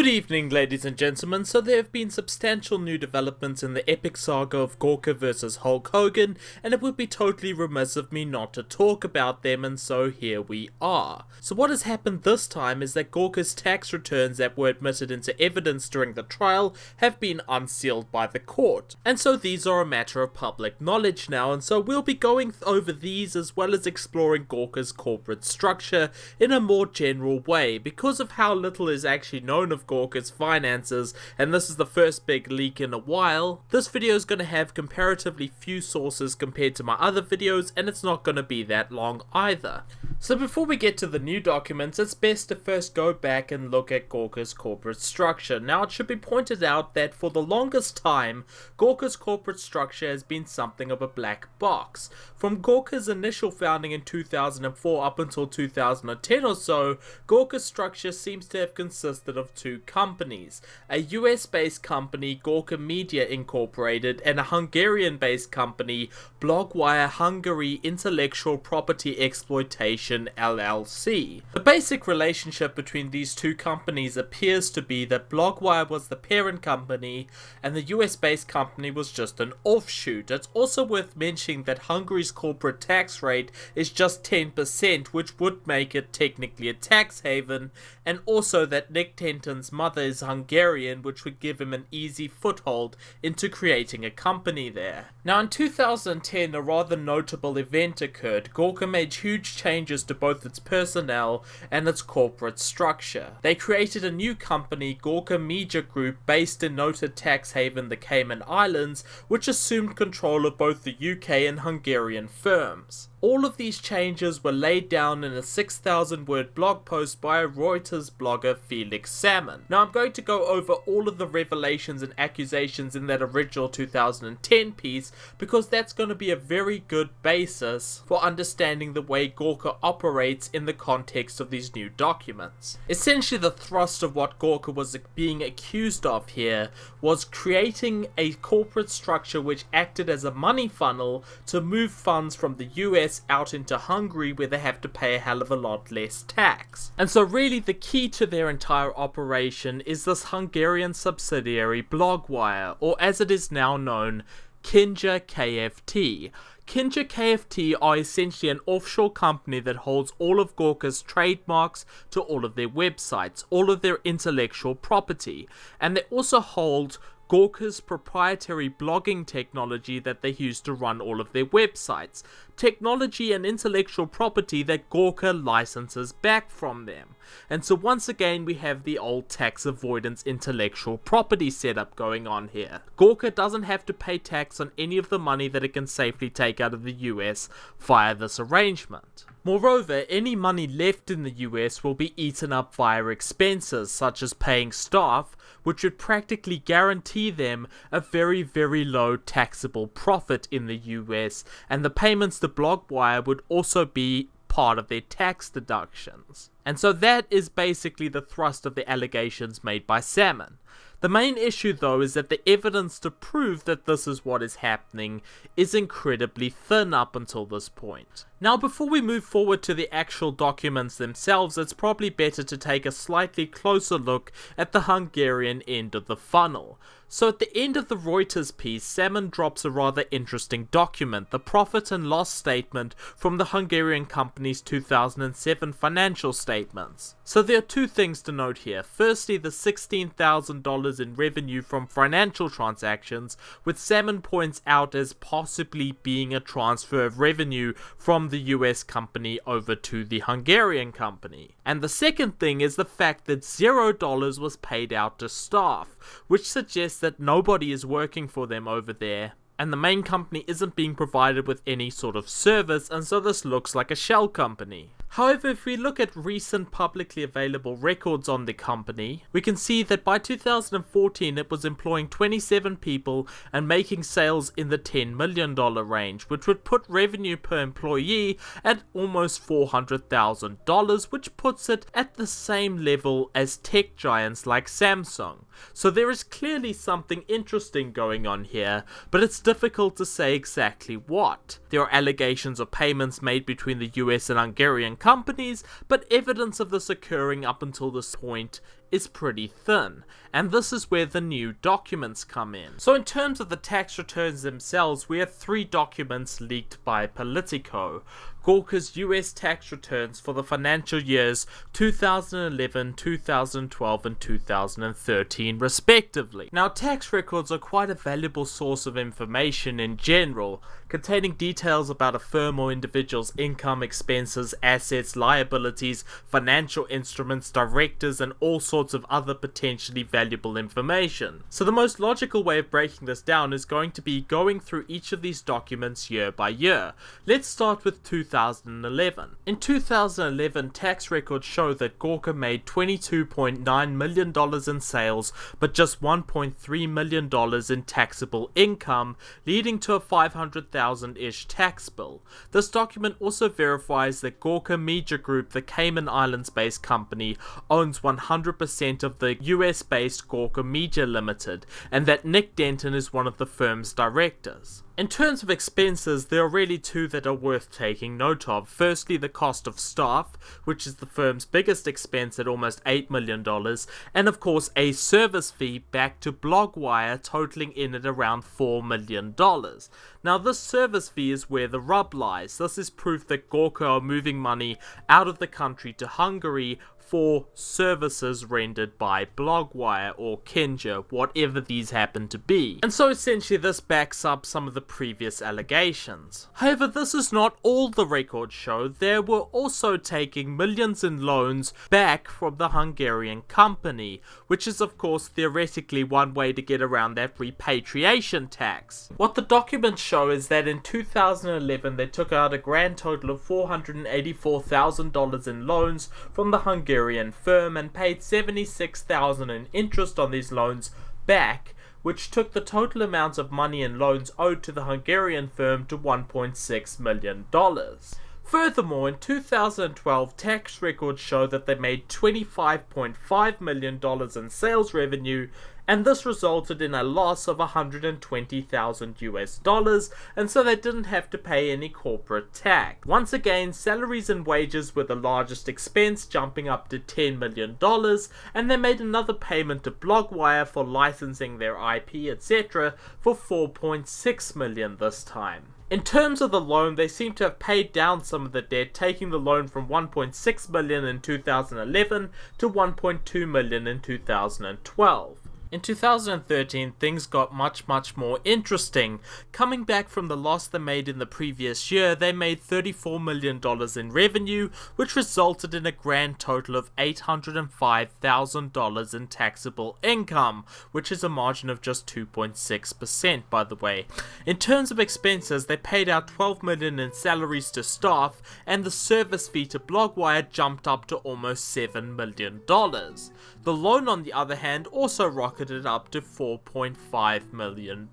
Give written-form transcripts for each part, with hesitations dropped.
Good evening, ladies and gentlemen. So there have been substantial new developments in the epic saga of Gawker vs Hulk Hogan, and it would be totally remiss of me not to talk about them, and so here we are. So what has happened this time is that Gawker's tax returns that were admitted into evidence during the trial have been unsealed by the court, and so these are a matter of public knowledge now, and so we'll be going over these as well as exploring Gawker's corporate structure in a more general way, because of how little is actually known of Gawker's finances, and this is the first big leak in a while. This video is going to have comparatively few sources compared to my other videos, and it's not going to be that long either. So before we get to the new documents, it's best to first go back and look at Gawker's corporate structure. Now, it should be pointed out that for the longest time, Gawker's corporate structure has been something of a black box. From Gawker's initial founding in 2004 up until 2010 or so, Gawker's structure seems to have consisted of two companies, a US-based company, Gawker Media Incorporated, and a Hungarian-based company, Blogwire Hungary Intellectual Property Exploitation LLC. The basic relationship between these two companies appears to be that Blogwire was the parent company and the US-based company was just an offshoot. It's also worth mentioning that Hungary's corporate tax rate is just 10%, which would make it technically a tax haven, and also that Nick Tenton's mother is Hungarian, which would give him an easy foothold into creating a company there. Now, in 2010, a rather notable event occurred. Gawker made huge changes to both its personnel and its corporate structure. They created a new company, Gawker Media Group, based in noted tax haven the Cayman Islands, which assumed control of both the UK and Hungarian firms. All of these changes were laid down in a 6,000-word blog post by a Reuters blogger, Felix Salmon. Now, I'm going to go over all of the revelations and accusations in that original 2010 piece, because that's going to be a very good basis for understanding the way Gawker operates in the context of these new documents. Essentially, the thrust of what Gawker was being accused of here was creating a corporate structure which acted as a money funnel to move funds from the US out into Hungary, where they have to pay a hell of a lot less tax. And so really the key to their entire operation is this Hungarian subsidiary Blogwire, or as it is now known, Kinja KFT. Kinja KFT are essentially an offshore company that holds all of Gawker's trademarks to all of their websites, all of their intellectual property, and they also hold Gawker's proprietary blogging technology that they use to run all of their websites. Technology and intellectual property that Gawker licenses back from them. And so once again we have the old tax avoidance intellectual property setup going on here. Gawker doesn't have to pay tax on any of the money that it can safely take out of the US via this arrangement. Moreover, any money left in the US will be eaten up via expenses, such as paying staff, which would practically guarantee them a very, very low taxable profit in the US, and the payments to Blogwire would also be part of their tax deductions. And so that is basically the thrust of the allegations made by Salmon. The main issue though is that the evidence to prove that this is what is happening is incredibly thin up until this point. Now, before we move forward to the actual documents themselves, it's probably better to take a slightly closer look at the Hungarian end of the funnel. So at the end of the Reuters piece, Salmon drops a rather interesting document, the profit and loss statement from the Hungarian company's 2007 financial statements. So there are two things to note here. Firstly, the $16,000 in revenue from financial transactions, which Salmon points out as possibly being a transfer of revenue from the US company over to the Hungarian company. And the second thing is the fact that $0 was paid out to staff, which suggests that nobody is working for them over there, and the main company isn't being provided with any sort of service, and so this looks like a shell company. However, if we look at recent publicly available records on the company, we can see that by 2014 it was employing 27 people and making sales in the $10 million range, which would put revenue per employee at almost $400,000, which puts it at the same level as tech giants like Samsung. So there is clearly something interesting going on here, but it's difficult to say exactly what. There are allegations of payments made between the US and Hungarian companies, but evidence of this occurring up until this point is pretty thin, and this is where the new documents come in. So in terms of the tax returns themselves, we have 3 documents leaked by Politico. Gawker's US tax returns for the financial years 2011, 2012 and 2013 respectively. Now, tax records are quite a valuable source of information in general, containing details about a firm or individual's income, expenses, assets, liabilities, financial instruments, directors and all sorts of other potentially valuable information. So the most logical way of breaking this down is going to be going through each of these documents year by year. Let's start with 2011. In 2011, tax records show that Gawker made $22.9 million in sales, but just $1.3 million in taxable income, leading to a $500,000-ish tax bill. This document also verifies that Gawker Media Group, the Cayman Islands-based company, owns 100% of the US-based Gawker Media Limited, and that Nick Denton is one of the firm's directors. In terms of expenses, there are really 2 that are worth taking note of. Firstly, the cost of staff, which is the firm's biggest expense at almost $8 million, and of course a service fee back to Blogwire totaling in at around $4 million. Now, this service fee is where the rub lies. This is proof that Gawker are moving money out of the country to Hungary for services rendered by Blogwire or Kinja, whatever these happen to be. And so essentially this backs up some of the previous allegations. However, this is not all the records show. They were also taking millions in loans back from the Hungarian company, which is of course theoretically one way to get around that repatriation tax. What the documents show is that in 2011 they took out a grand total of $484,000 in loans from the Hungarian firm and paid $76,000 in interest on these loans back, which took the total amount of money and loans owed to the Hungarian firm to $1.6 million. Furthermore, in 2012, tax records show that they made $25.5 million in sales revenue, and this resulted in a loss of $120,000 and so they didn't have to pay any corporate tax. Once again, salaries and wages were the largest expense, jumping up to $10 million, and they made another payment to Blogwire for licensing their IP, etc. for $4.6 million this time. In terms of the loan, they seem to have paid down some of the debt, taking the loan from $1.6 million in 2011 to $1.2 million in 2012. In 2013, things got much more interesting. Coming back from the loss they made in the previous year, they made $34 million in revenue, which resulted in a grand total of $805,000 in taxable income, which is a margin of just 2.6%, by the way. In terms of expenses, they paid out $12 million in salaries to staff, and the service fee to Blogwire jumped up to almost $7 million. The loan, on the other hand, also rocketed up to $4.5 million.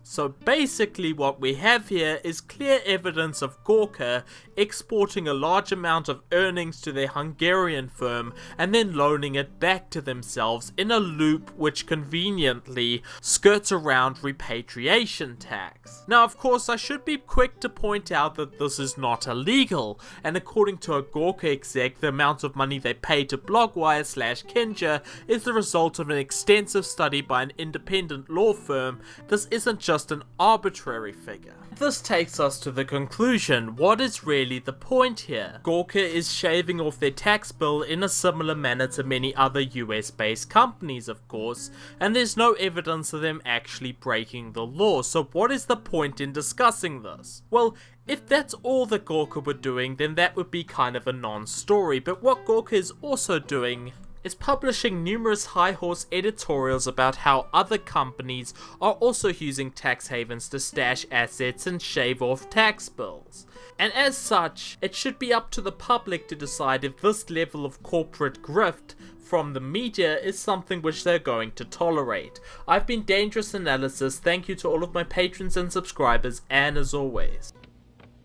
So basically what we have here is clear evidence of Gawker exporting a large amount of earnings to their Hungarian firm and then loaning it back to themselves in a loop which conveniently skirts around repatriation tax. Now, of course, I should be quick to point out that this is not illegal, and according to a Gawker exec, the amount of money they pay to Blogwire / Kinja is the result of an extensive study by an independent law firm. This isn't just an arbitrary figure. This takes us to the conclusion. What is really the point here? Gawker is shaving off their tax bill in a similar manner to many other US-based companies, of course, and there's no evidence of them actually breaking the law, so what is the point in discussing this? Well, if that's all that Gawker were doing, then that would be kind of a non-story, but what Gawker is also doing is publishing numerous high-horse editorials about how other companies are also using tax havens to stash assets and shave off tax bills. And as such, it should be up to the public to decide if this level of corporate grift from the media is something which they're going to tolerate. I've been Dangerous Analysis. Thank you to all of my patrons and subscribers, and as always,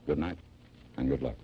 good night and good luck.